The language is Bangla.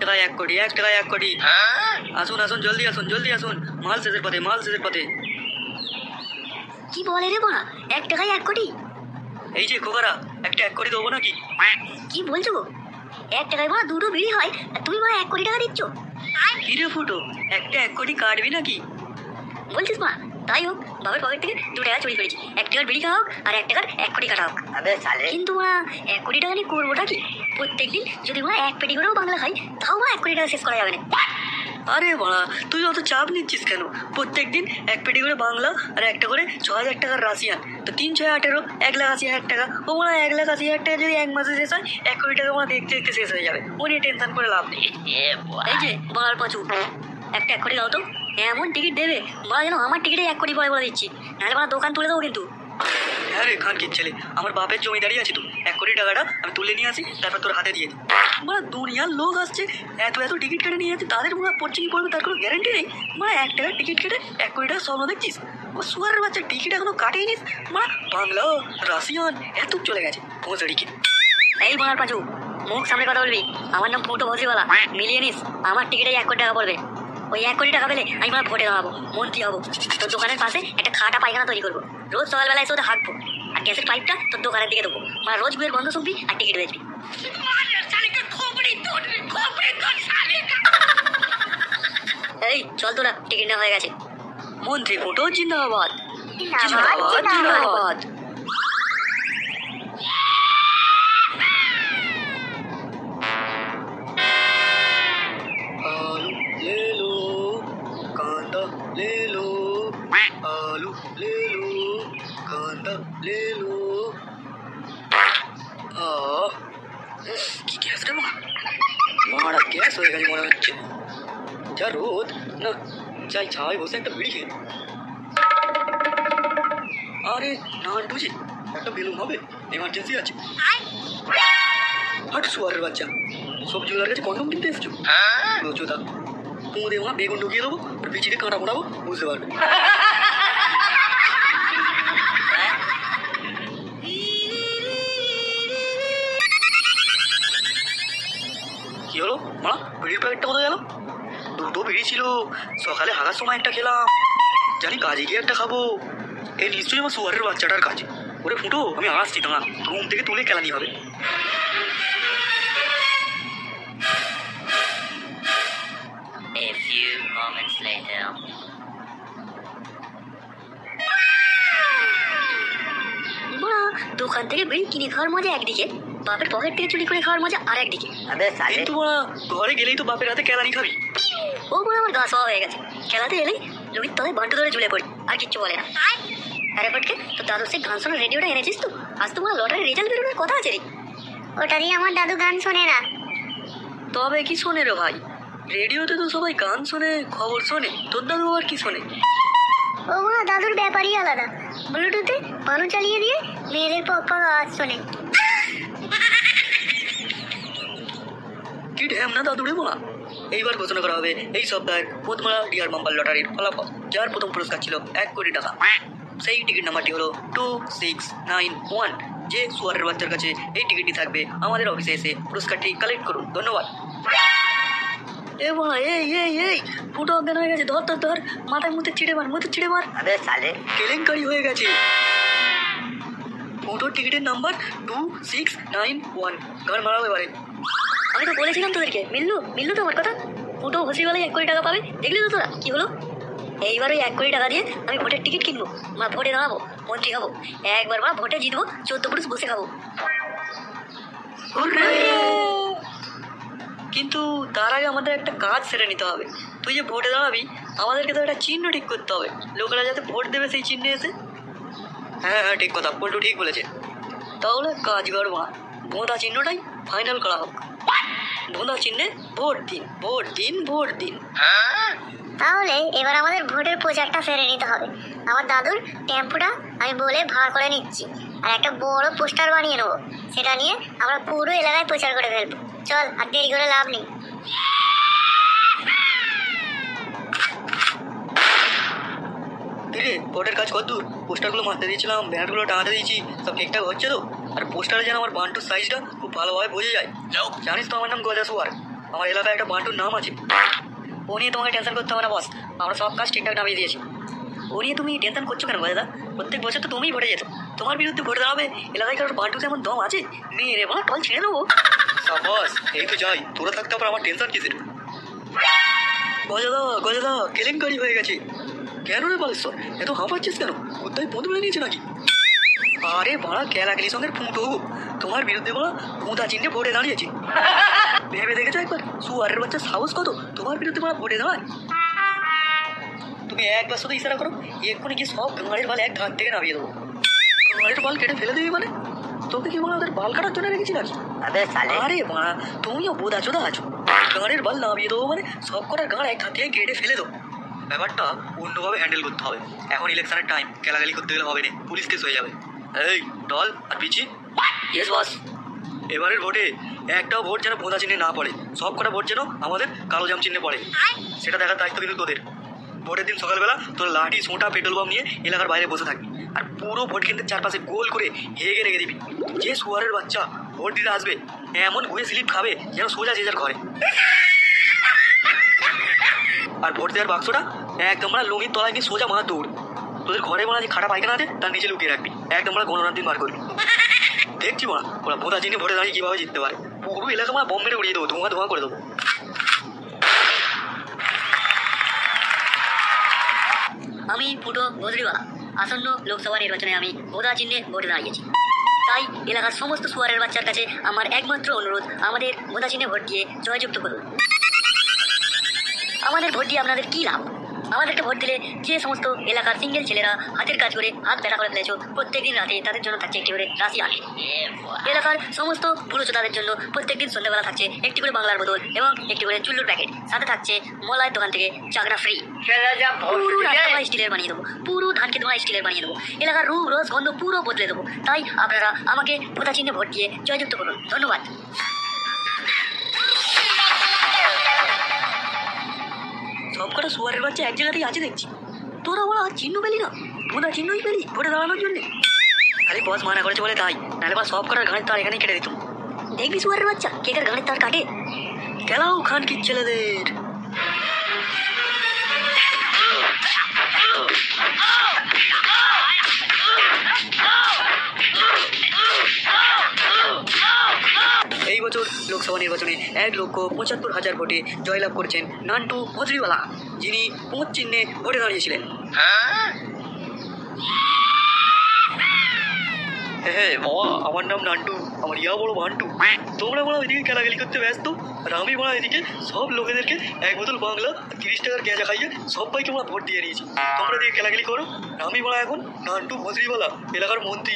টাকায় 1 কোটি, 1 টাকায় 1 কোটি। আসুন আসুন, জলদি আসুন, জলদি আসুন, মাল শেষের পথে, মাল শেষের পথে। কি বলে রে বাড়া, 1 টাকায় 1 কোটি? এই যে খোকারা, একটা 1 কোটি দেবো নাকি? কি বলছো গো? 1 টাকায় বাড়া দুটো বিড়ি হয় আর তুমি বাড়া 1 কোটি টাকা দিচ্ছ? কি রে ফুটো, একটা 1 কোটি কাটবি নাকি? বলছিস মা? তাই হোক, বাবার পকেট থেকে 2 টাকা চুরি করেছি, 1 টাকার বিড়ি খাওয়া হোক আর 1 টাকার 1 কোটি কাটা হোক। কিন্তু মা, 1 কোটি টাকা নিয়ে করবোটা কি? প্রত্যেকদিন যদি মা 1 পেটি করেও বাংলা খাই, তাও মা 1 কোটি টাকা শেষ করা যাবে না। আরে বাড়া, তুই অত চাপ নিচ্ছিস কেন? প্রত্যেকদিন 1 পেটি করে বাংলা আর একটা করে 6,000 টাকার রাশিয়ান, তো 3 6 18, 1,80,000 টাকা। ও মানে 1,80,000 টাকা যদি 1 মাসে শেষ হয়, 1 কোটি টাকা মানে দেখতে দেখতে শেষ হয়ে যাবে। ও নিয়ে টেনশন করে লাভ নেই। এই যে বলার পাঁচু, একটা 1 কোটি দাও তো। এমন টিকিট দেবে বলা যেন আমার টিকিটে 1 কোটি পরে বলে দিচ্ছি, নাহলে আমার দোকান তুলে দেবো কিন্তু। হ্যাঁ রে খানকির ছেলে, আমার বাপের জমিদারি আছে তো, 1 কোটি টাকাটা আমি তুলে নিয়ে আসি, তারপর তোর হাতে দিয়ে দিই। মানে দুনিয়ার লোক আসছে, এত এত টিকিট কেটে নিয়ে যাচ্ছে, তাদের মনে পড়ছে কি পড়বে তার কোনো গ্যারান্টি নেই। মানে 1 টাকার টিকিট কেটে 1 কোটি টাকা স্বপ্ন দেখছিস? ও সুয়ারের বাচ্চা, টিকিট এখনো কাটেই নিস। মানে বাংলা রাশিয়ান এত চলে গেছে ভোঁসড়িকে। এই বলার পাঁচু, মুখ সামনে কথা বলবি। আমার নাম ফুটো ভসিওয়ালা, মিলিয়ে নিস। আমার টিকিটে 1 কোটি টাকা পড়বে। ওই 1 কোটি টাকা পেলে আমি মানে ভোটে দাঁড়াবো, মন্ত্রী হবো। তোর দোকানের পাশে একটা খাটা পায়খানা তৈরি করবো, রোজ সকালবেলা এসে ওদের হাঁটবো, আর গ্যাসের পাইপটা তোর দোকানের দিকে দেবো। মানে রোজ বিয়ের গন্ধ শুনবি আর টিকিট বেচবি। এই চল তোরা, টিকিট নেওয়া হয়ে গেছে। মন্ত্রী ফুটো জিন্দাবাদ, জিন্দাবাদ, জিন্দাবাদ। आलू ले लो, कांदा ले लो, आलू ले लो, कांदा ले लो। কি গ্যাস রে মারা, গ্যাস হয়ে গেছে মনে হচ্ছে। যা রোদ না, যাই ছাই বসে একটা বিড়ি খেয়ে। আরে না বুঝি, একটা বেলুন হবে, এমার্জেন্সি আছে। হাট সুয়ারের বাচ্চা, সবজিওয়ালার কাছে কন্ডম কিনতে এসেছো? রোজোদা কুমো দেবো না, বেগুন ঢুকিয়ে দেবো আর পিছিয়ে কাঁটা মোড়াবো, বুঝতে পারবে। কি হলো মা, বিড়ির প্যাকেটটা কোথায় গেল? দুটো বিড়ি ছিল, সকালে হাগার সময় একটা খেলাম, জানি কাজে গিয়ে একটা খাবো। এই নিশ্চয়ই আমার সুয়ারের বাচ্চাটার কাজ। ওরে ফুটো, আমি আসছি, তো না রুম থেকে তুলে কেলানি হবে। A few moments later. দোকান থেকে বিড়ি কিনে খাওয়ার মজা একদিকে, বাপের পকেট থেকে চুরি করে খাওয়ার মজা আর একদিকে। কিন্তু ঘরে গেলেই তো বাপের হাতে কেলানি খাবি। ও বড় আমার গা সওয়া হয়ে গেছে, খেলাতে এলেই লুকির তলায় বান্টু ধরে ঝুলে পড়ি, আর কিচ্ছু বলে না। আরে পটকে, তো দাদুর সেই গান শোনার রেডিওটা এনেছিস তো? আজ তো লটারির রেজাল্ট বেরোনোর কথা আছে রে। ওটা দিয়ে আমার দাদু গান শোনে না। তবে কি শোনে রে ভাই? রেডিওতে তো সবাই গান শোনে, খবর শোনে, তোর দাদু আর কি শোনে? ও মা, দাদুর ব্যাপারই আলাদা। ব্লুটুথে পানু চালিয়ে দিয়ে মেয়েদের পক্ষ আওয়াজ শোনে। কি ঢ্যাম না দাদুরে বলা। এইবার ঘোষণা করা হবে এই সপ্তাহের পদ্মরা ডিয়ার মাম্বার লটারির ফলাফল, যার প্রথম পুরস্কার ছিল 1 কোটি টাকা। সেই টিকিট নাম্বারটি হলো 2691। যে সুয়ারের বাচ্চার কাছে এই টিকিটটি থাকবে, আমাদের অফিসে এসে পুরস্কারটি কালেক্ট করুন। ধন্যবাদ। এ বাবা, এই ফুটো অজ্ঞান হয়ে গেছে, ধর ধর ধর, মাথায় মুখে ছিঁড়ে মার, মুখে ছিঁড়ে মার। কেলেঙ্কারি হয়ে গেছে। ফুটোর টিকিটের নাম্বার 2691, গান মারাও এবারে। আমি তো বলেছিলাম তোদেরকে, মিললো তো আমার কথা। ফুটো ভসিওয়ালাই 1 কোটি টাকা পাবে, দেখলি তো তোরা কি হলো। এইবার ওই 1 কোটি টাকা দিয়ে আমি ভোটের টিকিট কিনবো, মা ভোটে দাঁড়াবো, মন্ত্রী হবো, একবার মা ভোটে জিতবো, 14 পুরুষ বসে খাবো। কিন্তু তার আগে আমাদের একটা কাজ সেরে নিতে হবে। তুই যে ভোটে দাঁড়াবি, আমাদেরকে তো একটা চিহ্ন ঠিক করতে হবে, লোকেরা যাতে ভোট দেবে সেই চিহ্নে এসে। হ্যাঁ হ্যাঁ, ঠিক কথা, পল্টু ঠিক বলেছে। তাহলে কাজ কর মা, ভোঁদা চিহ্নটাই ফাইনাল করা হোক। ভোঁদা চিহ্নে ভোট দিন, ভোট দিন, ভোট দিন। তাহলে এবার আমাদের ভোটের প্রচারটা সেরে নিতে হবে। আমার দাদুর টেম্পুটা আমি বলে ভাড়া করে নিচ্ছি, আর একটা বড় পোস্টার বানিয়ে নেবো, সেটা নিয়ে আমরা পুরো এলাকায় প্রচার করে ফেলবো। চল, আর দেরি করে লাভ নেই। কিরে, ভোটের কাজ কতদূর? পোস্টারগুলো মারতে দিয়েছিলাম, ব্যানারগুলো টাঙাতে দিয়েছি, সব ঠিকঠাক হচ্ছে তো? আর পোস্টারে যেন আমার বান্টুর সাইজটা খুব ভালোভাবে বোঝা যায়। জানিস তো আমার নাম গজা সুয়ার। আমার এলাকায় একটা বান্টুর নাম আছে। ও নিয়ে তোমাকে টেনশন করতে হবে না বস, আমরা সব কাজ ঠিকঠাক নামিয়ে দিয়েছি। ও নিয়ে তুমি টেনশন করছো কেন দাদা? প্রত্যেক বছর তো তুমিই ভোটে যেত, তোমার বিরুদ্ধে ভোটে দাঁড়াবে। এলাকায় কারোর বান্টুতে এমন দম আছে, মেয়ে বা টল ছিঁড়ে দেবো। সাবাস, এই তো যাই, তোরা থাকতে আবার আমার টেনশন কিসের? গজাদা কেলেঙ্কারি হয়ে গেছে। কেন রে বালেশ্বর, এত হাঁপাচ্ছিস কেন? কোথায় বন্ধু বলে নিয়েছে নাকি? আরে বাড়া কেলাকেলির সঙ্গে ফুটো, তোমার বিরুদ্ধে বলা ভোঁতা চিহ্নে ভোটে দাঁড়িয়েছে। ভেবে দেখেছো একবার সুয়ারের বাচ্চা সাহস কত তোমার বিরুদ্ধে বলা ভোটে দাঁড়ায়? তুমি একবার শুধু ইশারা করো, এক্ষুনি কি সব গাঁড়ের বাল এক ধার থেকে নামিয়ে দেবো। গাঁড়ের বাল কেটে ফেলে দেবে মানে? তোকে কি ওদের বাল কাটার জন্য রেখেছি নাকি? আরে বাড়া, তুমিও বোধা চোদা আছো। গাঁড়ের বাল নামিয়ে দেবো মানে সব কটার গাঁড় এক ধার থেকে কেটে ফেলে দেবো। ব্যাপারটা অন্যভাবে হ্যান্ডেল করতে হবে। এখন ইলেকশনের টাইম, কেলাগালি করতে গেলে হবে না, পুলিশ কেস হয়ে যাবে। এই ডল আর পিচি। Yes boss. এবারের ভোটে একটাও ভোট যেন ভোঁতা চিহ্নে না পড়ে, সব কটা ভোট যেন আমাদের কালো জাম চিহ্নে পড়ে, সেটা দেখার দায়িত্ব কিন্তু তোদের। ভোটের দিন সকালবেলা তোর লাঠি সোঁটা পেট্রোল পাম্প নিয়ে এলাকার বাইরে বসে থাকবি, আর পুরো ভোট কেন্দ্রের চারপাশে গোল করে হেগে রেখে দিবি। যে সুয়ারের বাচ্চা ভোট দিতে আসবে এমন গুয়ে স্লিপ খাবে যেন সোজা যে যার ঘরে। আর ভোট দেওয়ার বাক্সটা একদম মানে লুঙ্গির তলায় নিয়ে সোজা মার দৌড়। তোদের ঘরে মানে যে খাটা পায়খানা আছে তার নিচে লুকিয়ে রাখবি, একদম মানে গণনার দিন বার করবি। দেখছি মা ওরা ভোঁতা চিহ্নে ভোটে দাঁড়িয়ে কীভাবে জিততে পারে। পুরো এলাকা মানে বম মেরে উড়িয়ে দেবো, ধোঁয়া ধোঁয়া করে দেবো। আমি ফুটো বজরিওয়ালা, আসন্ন লোকসভা নির্বাচনে আমি ভোদা চিহ্নে ভোটে দাঁড়িয়েছি। তাই এলাকার সমস্ত সুয়ারের বাচ্চার কাছে আমার একমাত্র অনুরোধ, আমাদের ভোদা চিহ্নে ভোট দিয়ে জয়যুক্ত করুন। আমাদের ভোট দিয়ে আপনাদের কী লাভ? আমাদেরকে ভোট দিলে যে সমস্ত এলাকার সিঙ্গেল ছেলেরা হাতের কাজ করে হাত ব্যথা করে ফেলেছো, প্রত্যেকদিন রাতে তাদের জন্য থাকছে একটি করে রাশি আনে। এলাকার সমস্ত পুরুষতাদের জন্য প্রত্যেকদিন সন্ধ্যাবেলা থাকছে একটি করে বাংলার বোতল এবং একটি করে চুল্লুর প্যাকেট, সাথে থাকছে মলাইয়ের দোকান থেকে চাকরা ফ্রি। পুরো রাস্তা স্টিলের বানিয়ে দেবো, পুরো ধান খেতে স্টিলের বানিয়ে দেবো, এলাকার রূপ রস গন্ধ পুরো বদলে দেবো। তাই আপনারা আমাকে ভোটা চিহ্নে ভোট দিয়ে জয়যুক্ত করুন। ধন্যবাদ। সব কটা সুয়ারের বাচ্চা এক জায়গাতেই আছে দেখছি, তোরা ওরা চিহ্ন পেলি না? ভোঁতা চিহ্নই পেলি ভোটে দাঁড়ানোর জন্যে? আরে বস মানা করেছে বলে তাই, নাহলে বা সব কটার ঘাড়ের তার এখানেই কেটে দিত। দেখবি সুয়ারের বাচ্চা কেকের গানের তার কাটে। গেলাও খান কি ছেলেদের। এই বছর লোকসভা নির্বাচনে 1,75,000 ভোটে জয়লাভ করেছেন নান্টু বজরিওয়ালা, যিনি পোঁত চিহ্নে ভোটে দাঁড়িয়েছিলেন। হ্যাঁ বাবা, আমার নাম নান্টু, আমার ইয়া বড় মান্টু। তোমরা বলা ওইদিকে খেলাখেলি করতে ব্যস্ত, আর আমি বলা এদিকে সব লোকেদেরকে 1 বোতল বাংলা 30 টাকার গেঁজা খাইয়ে সবাইকে আমরা ভোট দিয়ে নিয়েছি। তোমরা দিকে খেলাখেলি করো, আমি বলা এখন নান্টু বজরিওয়ালা এলাকার মন্ত্রী।